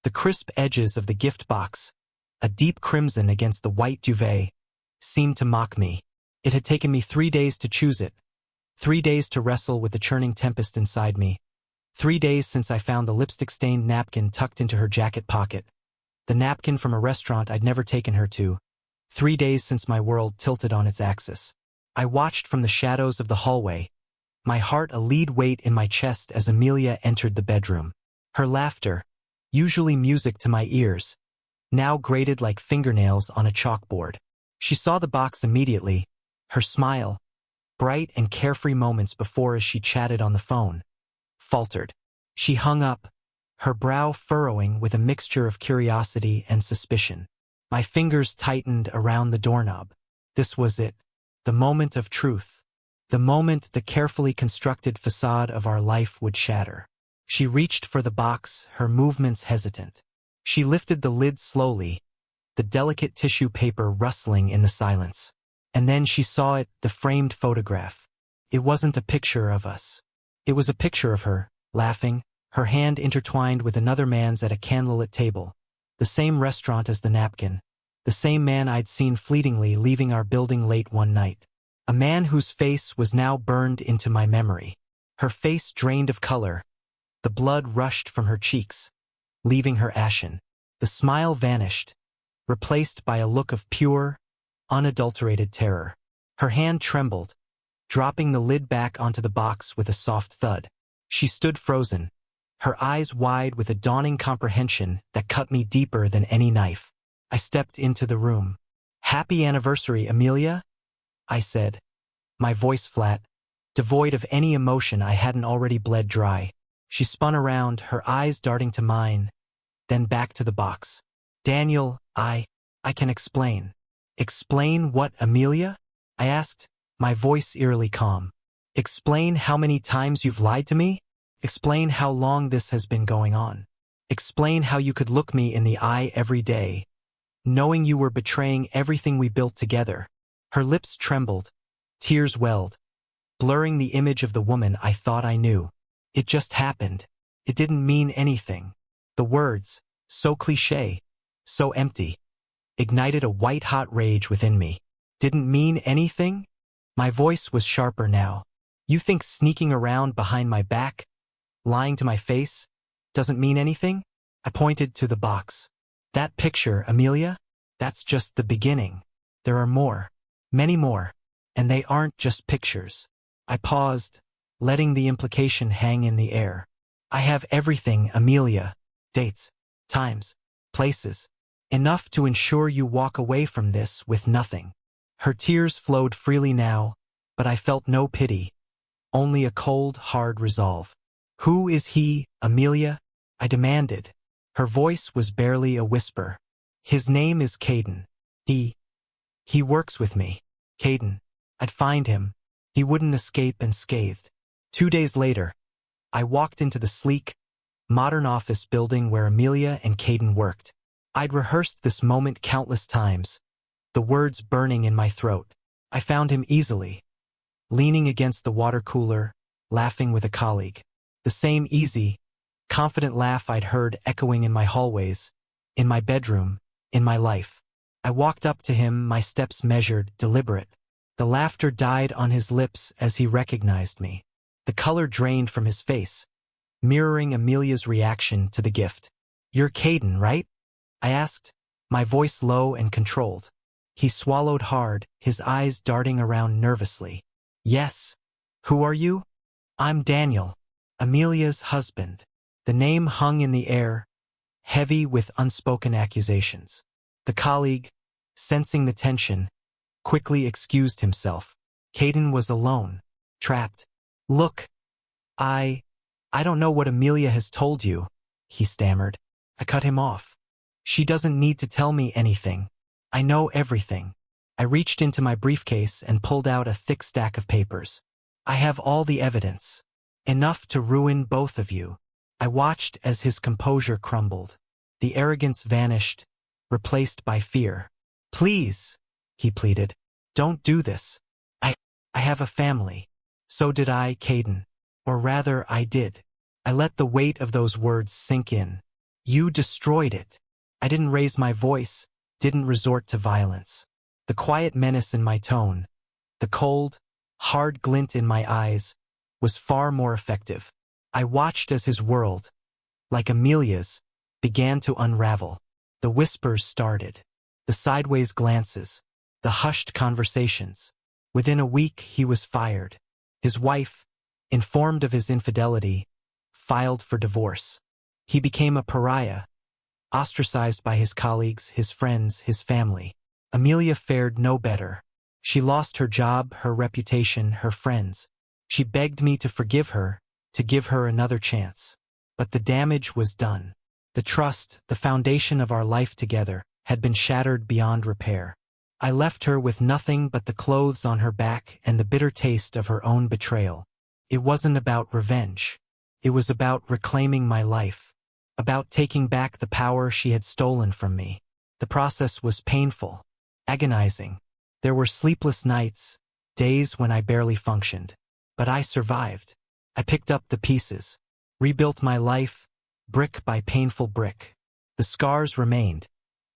The crisp edges of the gift box, a deep crimson against the white duvet, seemed to mock me. It had taken me 3 days to choose it, 3 days to wrestle with the churning tempest inside me, 3 days since I found the lipstick-stained napkin tucked into her jacket pocket, the napkin from a restaurant I'd never taken her to, 3 days since my world tilted on its axis. I watched from the shadows of the hallway, my heart a lead weight in my chest as Amelia entered the bedroom. Her laughter, usually music to my ears, now grated like fingernails on a chalkboard. She saw the box immediately, her smile, bright and carefree moments before as she chatted on the phone, faltered. She hung up, her brow furrowing with a mixture of curiosity and suspicion. My fingers tightened around the doorknob. This was it, the moment of truth, the moment the carefully constructed facade of our life would shatter. She reached for the box, her movements hesitant. She lifted the lid slowly, the delicate tissue paper rustling in the silence. And then she saw it, the framed photograph. It wasn't a picture of us. It was a picture of her, laughing, her hand intertwined with another man's at a candlelit table. The same restaurant as the napkin. The same man I'd seen fleetingly leaving our building late one night. A man whose face was now burned into my memory. Her face drained of color. The blood rushed from her cheeks, leaving her ashen. The smile vanished, replaced by a look of pure, unadulterated terror. Her hand trembled, dropping the lid back onto the box with a soft thud. She stood frozen, her eyes wide with a dawning comprehension that cut me deeper than any knife. I stepped into the room. "Happy anniversary, Amelia," I said, my voice flat, devoid of any emotion I hadn't already bled dry. She spun around, her eyes darting to mine, then back to the box. "Daniel, I can explain." "Explain what, Amelia?" I asked, my voice eerily calm. "Explain how many times you've lied to me? Explain how long this has been going on. Explain how you could look me in the eye every day, knowing you were betraying everything we built together." Her lips trembled, tears welled, blurring the image of the woman I thought I knew. "It just happened. It didn't mean anything." The words, so cliché, so empty, ignited a white-hot rage within me. "Didn't mean anything?" My voice was sharper now. "You think sneaking around behind my back, lying to my face, doesn't mean anything?" I pointed to the box. "That picture, Amelia? That's just the beginning. There are more, many more, and they aren't just pictures." I paused, letting the implication hang in the air. "I have everything, Amelia. Dates, times, places. Enough to ensure you walk away from this with nothing." Her tears flowed freely now, but I felt no pity, only a cold, hard resolve. "Who is he, Amelia?" I demanded. Her voice was barely a whisper. "His name is Caden. He works with me." Caden. I'd find him. He wouldn't escape unscathed. 2 days later, I walked into the sleek, modern office building where Amelia and Caden worked. I'd rehearsed this moment countless times, the words burning in my throat. I found him easily, leaning against the water cooler, laughing with a colleague. The same easy, confident laugh I'd heard echoing in my hallways, in my bedroom, in my life. I walked up to him, my steps measured, deliberate. The laughter died on his lips as he recognized me. The color drained from his face, mirroring Amelia's reaction to the gift. "You're Caden, right?" I asked, my voice low and controlled. He swallowed hard, his eyes darting around nervously. "Yes. Who are you?" "I'm Daniel, Amelia's husband." The name hung in the air, heavy with unspoken accusations. The colleague, sensing the tension, quickly excused himself. Caden was alone, trapped. "Look, I don't know what Amelia has told you," he stammered. I cut him off. "She doesn't need to tell me anything. I know everything." I reached into my briefcase and pulled out a thick stack of papers. "I have all the evidence. Enough to ruin both of you." I watched as his composure crumbled. The arrogance vanished, replaced by fear. "Please," he pleaded, "don't do this. I have a family." "So did I, Caden. Or rather, I did." I let the weight of those words sink in. You destroyed it. I didn't raise my voice, didn't resort to violence. The quiet menace in my tone, the cold, hard glint in my eyes, was far more effective. I watched as his world, like Amelia's, began to unravel. The whispers started, the sideways glances, the hushed conversations. Within a week he was fired. His wife, informed of his infidelity, filed for divorce. He became a pariah, ostracized by his colleagues, his friends, his family. Amelia fared no better. She lost her job, her reputation, her friends. She begged me to forgive her, to give her another chance. But the damage was done. The trust, the foundation of our life together, had been shattered beyond repair. I left her with nothing but the clothes on her back and the bitter taste of her own betrayal. It wasn't about revenge. It was about reclaiming my life, about taking back the power she had stolen from me. The process was painful, agonizing. There were sleepless nights, days when I barely functioned. But I survived. I picked up the pieces, rebuilt my life, brick by painful brick. The scars remained,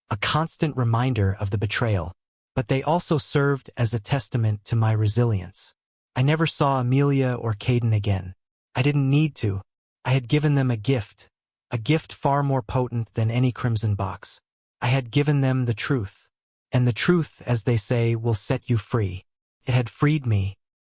a constant reminder of the betrayal, but they also served as a testament to my resilience. I never saw Amelia or Caden again. I didn't need to. I had given them a gift far more potent than any crimson box. I had given them the truth. And the truth, as they say, will set you free. It had freed me,